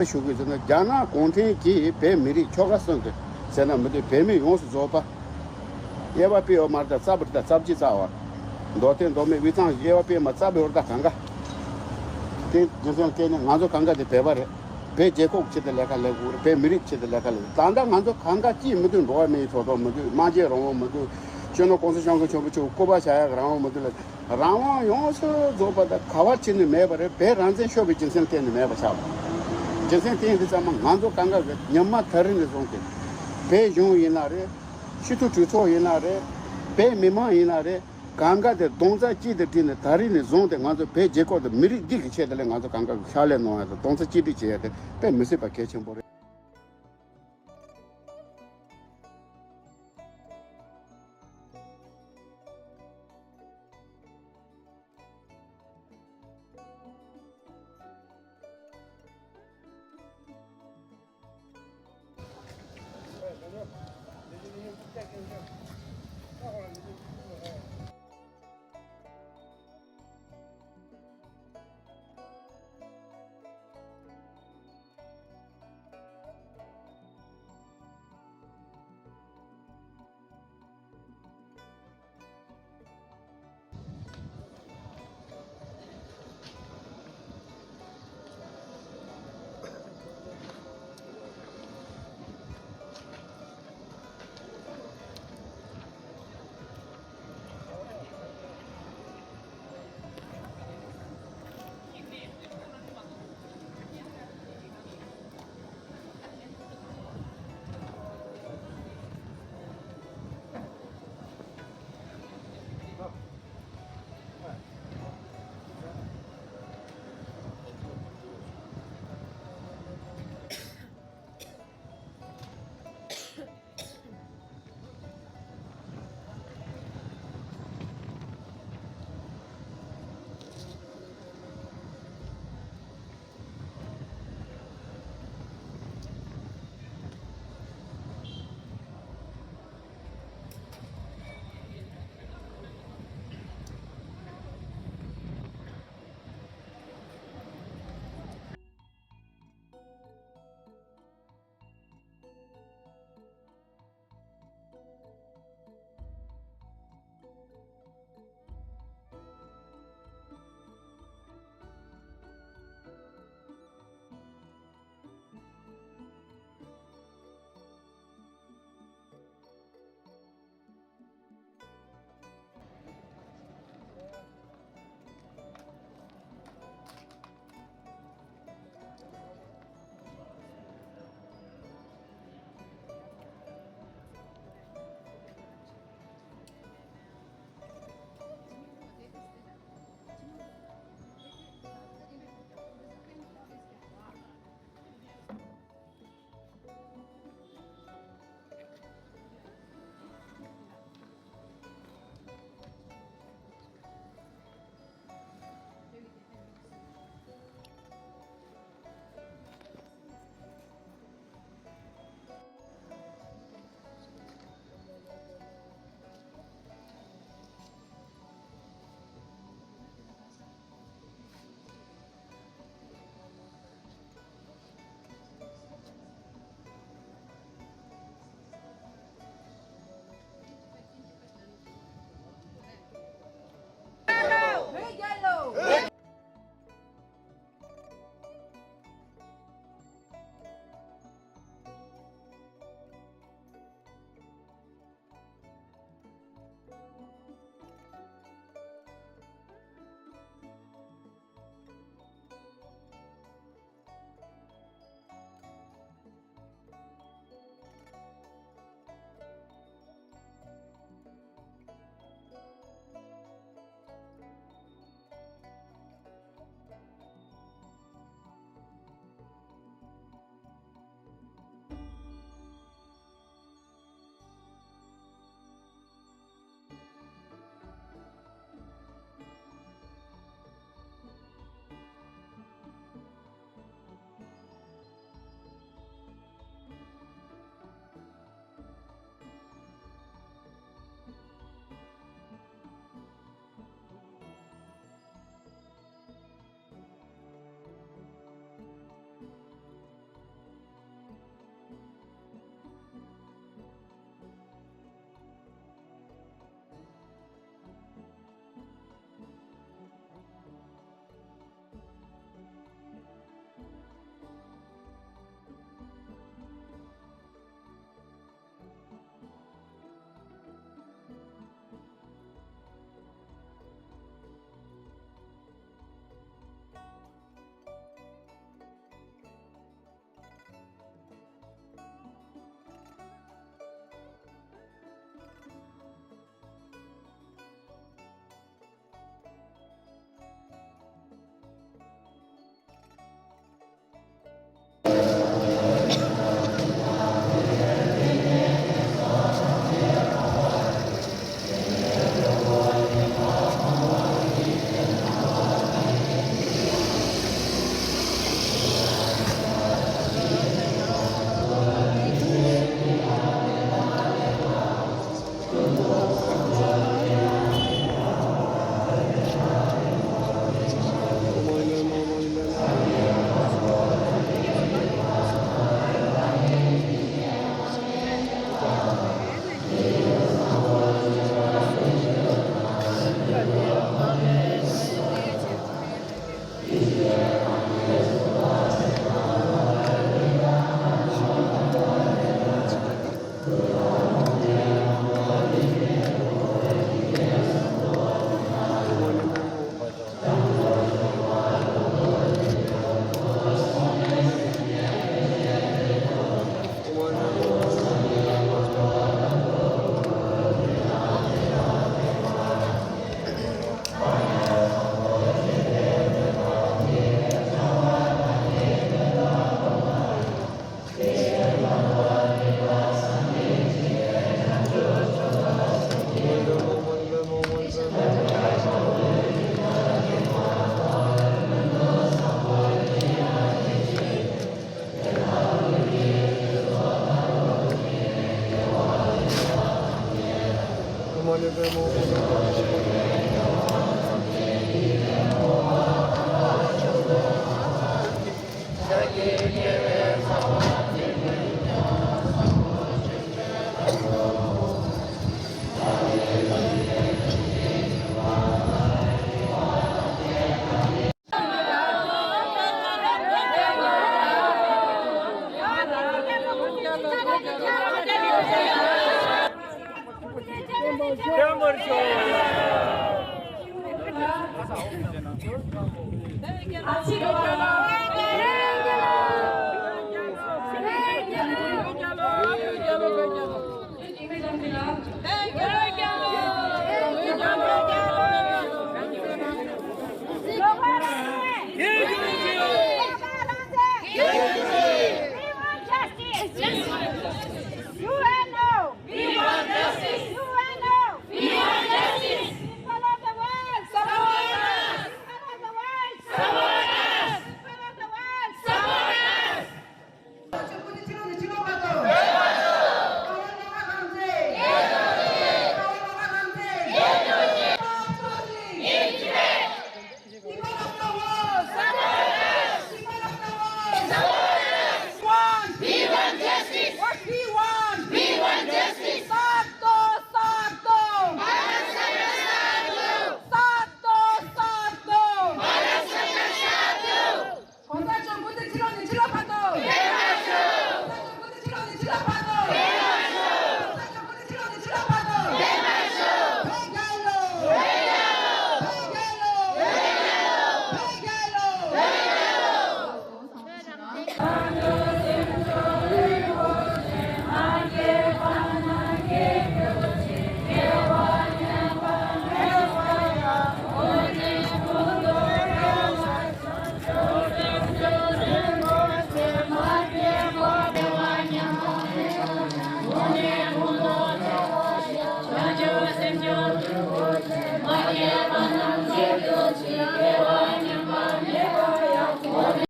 쇼기서는 야나 공태기 배 미리 초가선데 제가 뭐데 배미 용수 줘봐 예바피 말다 sab다 sab지 사와 너한테 너무 위상 예바피 마 sab어다 간가 그 저선 걔는 가서 간가데 배바래 배 제국 치들 내가려고 배 미리 치들 내가려고 단다 가서 간가 찌 뭐든 로아메 저도 뭐든 마제로 뭐든 저는 공사장고 저거 꼬바샤야 그러면 뭐들 라와 용수 줘봐다 가와치는 매바래 배 란세 쇼비 진선 때는 매바샤 जैसे तीन दिशा में गांधो कांगा न्यम्मा थरे ने जोंके पे जों ये ना रे शितु चुचो ये ना रे पे मिमा ये ना रे कांगा दे दोंजा ची दे तीन थरी ने जों दे गांधो पे जेको दे मिरी दी के दे गांधो कांगा शाले नो है दोंजा ची दी चे दे पे मिसे पा के चंबो रे 아치로